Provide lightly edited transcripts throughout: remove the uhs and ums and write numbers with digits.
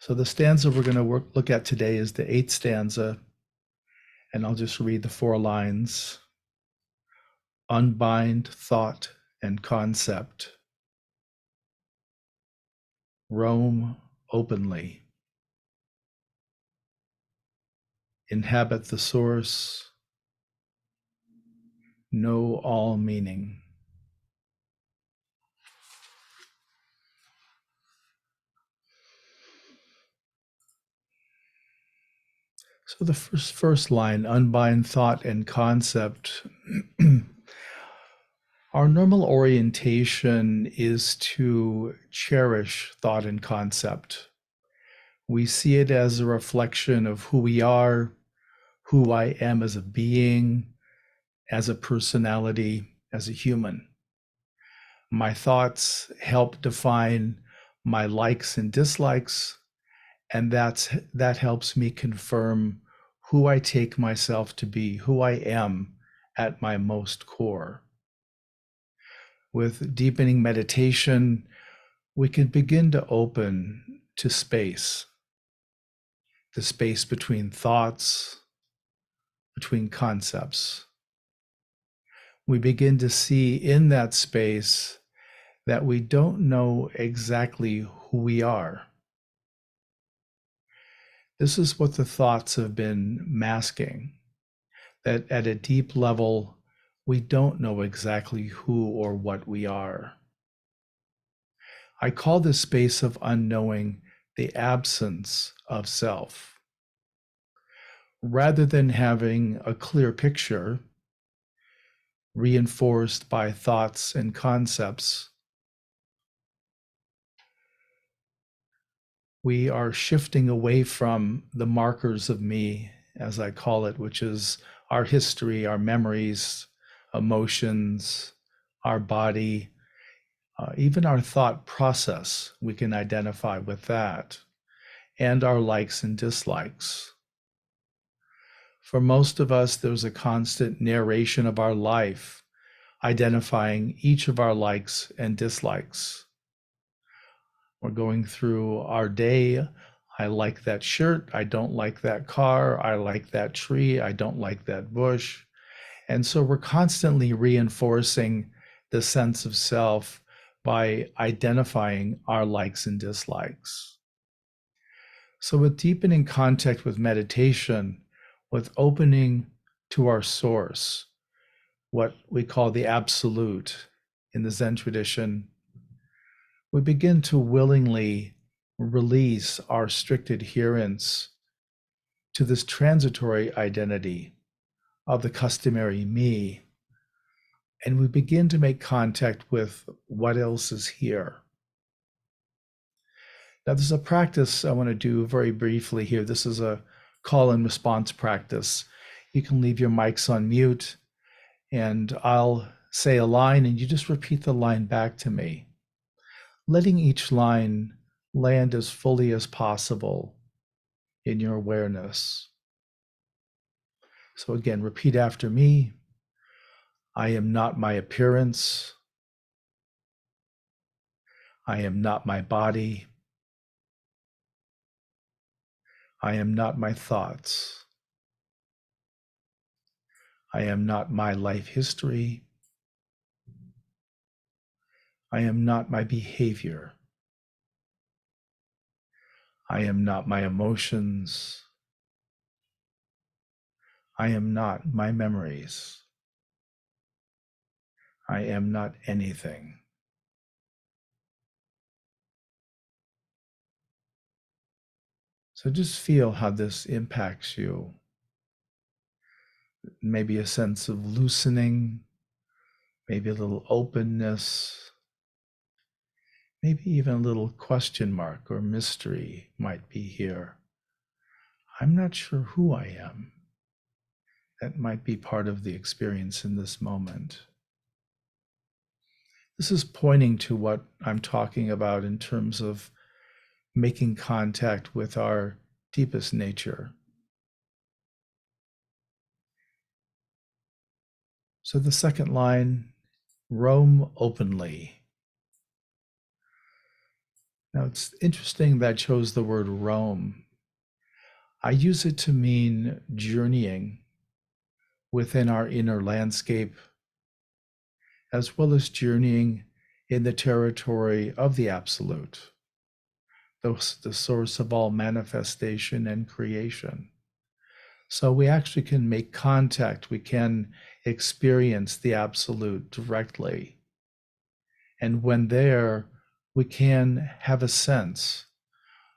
So the stanza we're going to look at today is the 8th stanza, and I'll just read the 4 lines. Unbind thought and concept. Roam openly. Inhabit the source. Know all meaning. So the first line, unbind thought and concept. Our normal orientation is to cherish thought and concept. We see it as a reflection of who we are, who I am as a being, as a personality, as a human. My thoughts help define my likes and dislikes, and that helps me confirm who I take myself to be, who I am at my most core. With deepening meditation, we can begin to open to space, the space between thoughts, between concepts. We begin to see in that space that we don't know exactly who we are. This is what the thoughts have been masking, that at a deep level, we don't know exactly who or what we are. I call this space of unknowing the absence of self. Rather than having a clear picture, reinforced by thoughts and concepts, we are shifting away from the markers of me, as I call it, which is our history, our memories, emotions, our body, even our thought process. We can identify with that, and our likes and dislikes. For most of us, there's a constant narration of our life, identifying each of our likes and dislikes. We're going through our day. I like that shirt. I don't like that car. I like that tree. I don't like that bush. And so we're constantly reinforcing the sense of self by identifying our likes and dislikes. So with deepening contact with meditation, with opening to our source, what we call the absolute in the Zen tradition, we begin to willingly release our strict adherence to this transitory identity of the customary me, and we begin to make contact with what else is here. Now, there's a practice I want to do very briefly here. This is a call and response practice. You can leave your mics on mute, and I'll say a line, and you just repeat the line back to me, letting each line land as fully as possible in your awareness. So again, repeat after me. I am not my appearance. I am not my body. I am not my thoughts. I am not my life history. I am not my behavior. I am not my emotions. I am not my memories. I am not anything. So just feel how this impacts you. Maybe a sense of loosening, maybe a little openness, maybe even a little question mark or mystery might be here. I'm not sure who I am. That might be part of the experience in this moment. This is pointing to what I'm talking about in terms of making contact with our deepest nature. So the second line, roam openly. Now, it's interesting that I chose the word roam. I use it to mean journeying within our inner landscape, as well as journeying in the territory of the Absolute, the source of all manifestation and creation. So we actually can make contact, we can experience the Absolute directly. And when there, we can have a sense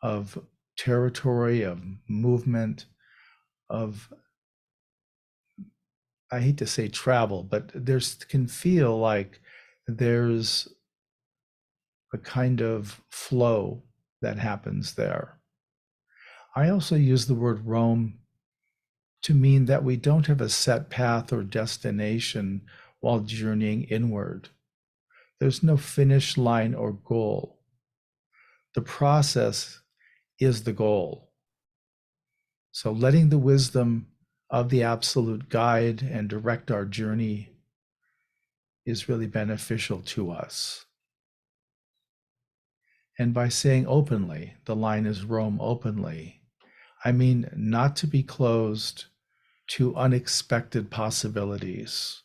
of territory, of movement, of, I hate to say travel, but there's can feel like there's a kind of flow that happens there. I also use the word roam to mean that we don't have a set path or destination while journeying inward. There's no finish line or goal. The process is the goal. So letting the wisdom of the Absolute guide and direct our journey is really beneficial to us. And by saying openly, the line is roam openly, I mean not to be closed to unexpected possibilities.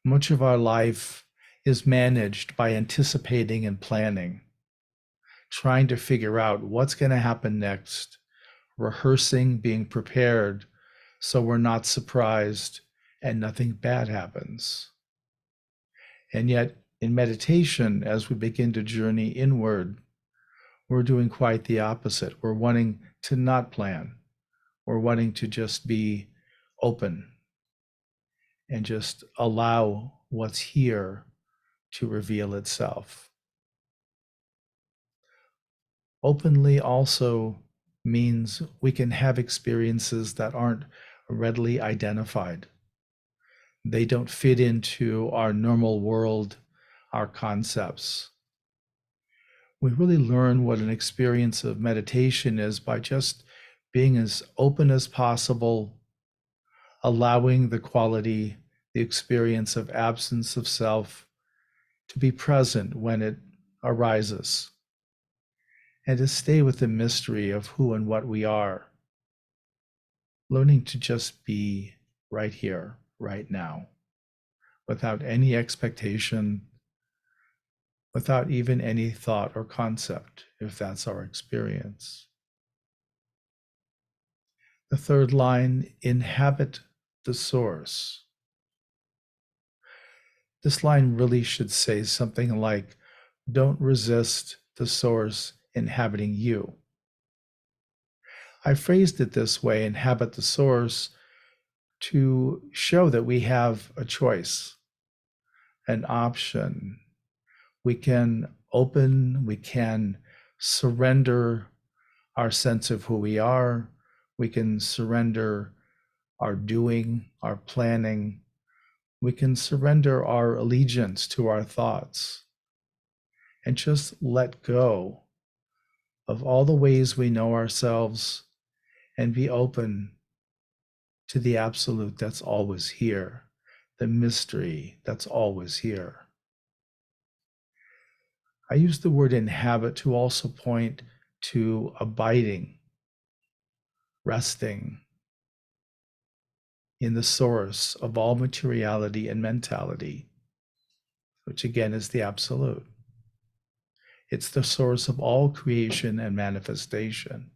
Much of our life is managed by anticipating and planning, trying to figure out what's going to happen next, rehearsing, being prepared so we're not surprised and nothing bad happens. And yet, in meditation, as we begin to journey inward, we're doing quite the opposite. We're wanting to not plan. We're wanting to just be open and just allow what's here to reveal itself. Openly also means we can have experiences that aren't readily identified. They don't fit into our normal world, our concepts. We really learn what an experience of meditation is by just being as open as possible, allowing the quality, the experience of absence of self to be present when it arises, and to stay with the mystery of who and what we are, learning to just be right here, right now, without any expectation, without even any thought or concept, if that's our experience. The third line, inhabit the source. This line really should say something like, don't resist the source inhabiting you. I phrased it this way, inhabit the source, to show that we have a choice, an option. We can open, we can surrender our sense of who we are. We can surrender our doing, our planning. We can surrender our allegiance to our thoughts and just let go of all the ways we know ourselves and be open to the Absolute that's always here, the mystery that's always here. I use the word inhabit to also point to abiding, resting in the source of all materiality and mentality, which again is the Absolute. It's the source of all creation and manifestation.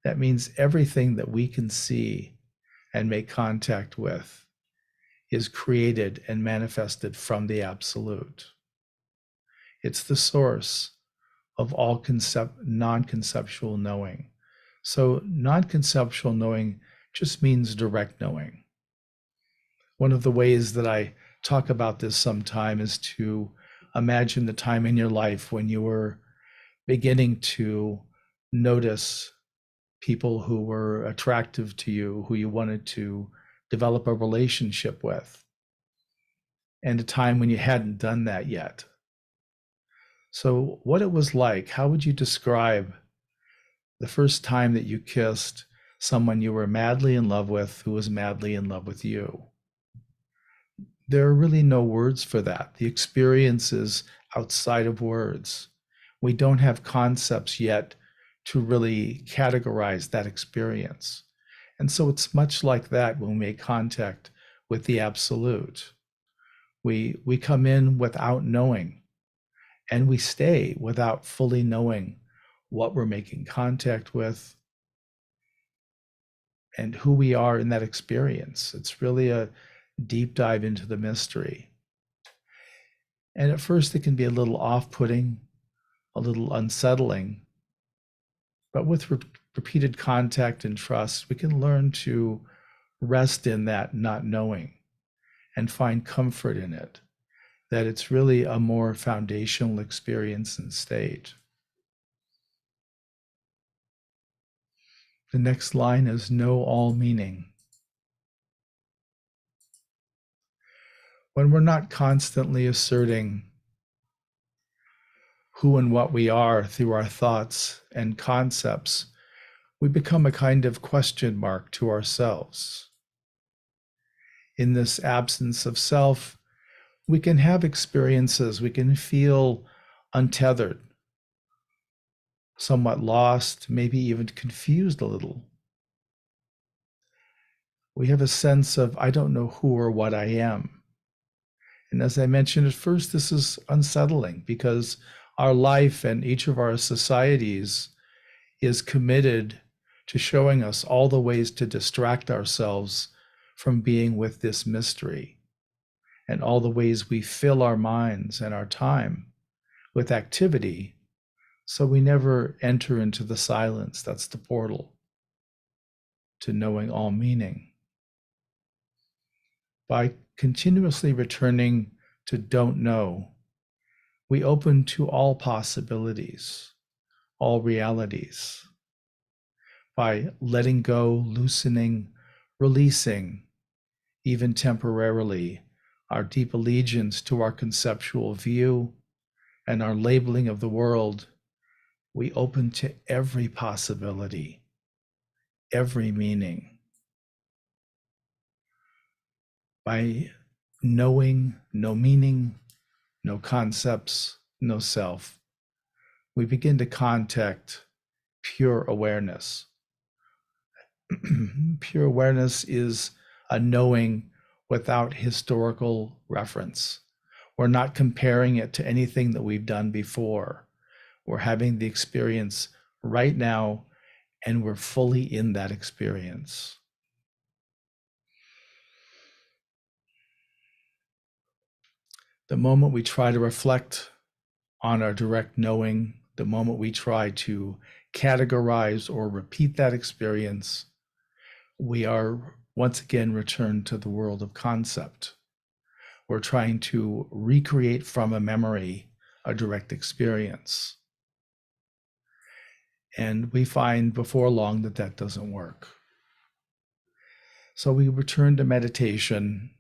That means everything that we can see and make contact with is created and manifested from the Absolute. It's the source of all non-conceptual knowing. So non-conceptual knowing just means direct knowing. One of the ways that I talk about this sometime is to imagine the time in your life when you were beginning to notice people who were attractive to you, who you wanted to develop a relationship with, and a time when you hadn't done that yet. So what it was like, how would you describe the first time that you kissed someone you were madly in love with who was madly in love with you? There are really no words for that. The experience is outside of words. We don't have concepts yet to really categorize that experience. And so it's much like that when we make contact with the absolute. We come in without knowing, and we stay without fully knowing what we're making contact with and who we are in that experience. It's really a deep dive into the mystery. And at first, it can be a little off-putting, a little unsettling. But with repeated contact and trust, we can learn to rest in that not knowing and find comfort in it, that it's really a more foundational experience and state. The next line is know all meaning. When we're not constantly asserting who and what we are through our thoughts and concepts, we become a kind of question mark to ourselves. In this absence of self, we can have experiences, we can feel untethered, somewhat lost, maybe even confused a little. We have a sense of, I don't know who or what I am. And as I mentioned at first, this is unsettling because our life and each of our societies is committed to showing us all the ways to distract ourselves from being with this mystery, and all the ways we fill our minds and our time with activity, so we never enter into the silence that's the portal to knowing all meaning. By continuously returning to don't know, we open to all possibilities, all realities. By letting go, loosening, releasing, even temporarily, our deep allegiance to our conceptual view and our labeling of the world, we open to every possibility, every meaning. By knowing no meaning, no concepts, no self, we begin to contact pure awareness. Pure awareness is a knowing without historical reference. We're not comparing it to anything that we've done before. We're having the experience right now, and we're fully in that experience. The moment we try to reflect on our direct knowing, the moment we try to categorize or repeat that experience, we are once again returned to the world of concept. We're trying to recreate from a memory a direct experience. And we find before long that that doesn't work. So we return to meditation.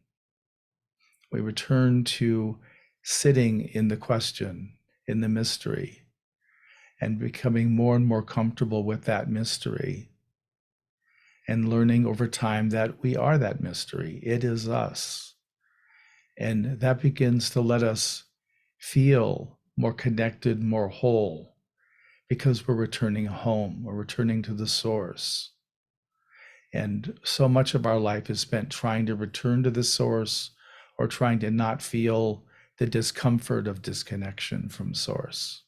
We return to sitting in the question, in the mystery, and becoming more and more comfortable with that mystery, and learning over time that we are that mystery. It is us. And that begins to let us feel more connected, more whole, because we're returning home, we're returning to the source. And so much of our life is spent trying to return to the source, or trying to not feel the discomfort of disconnection from source.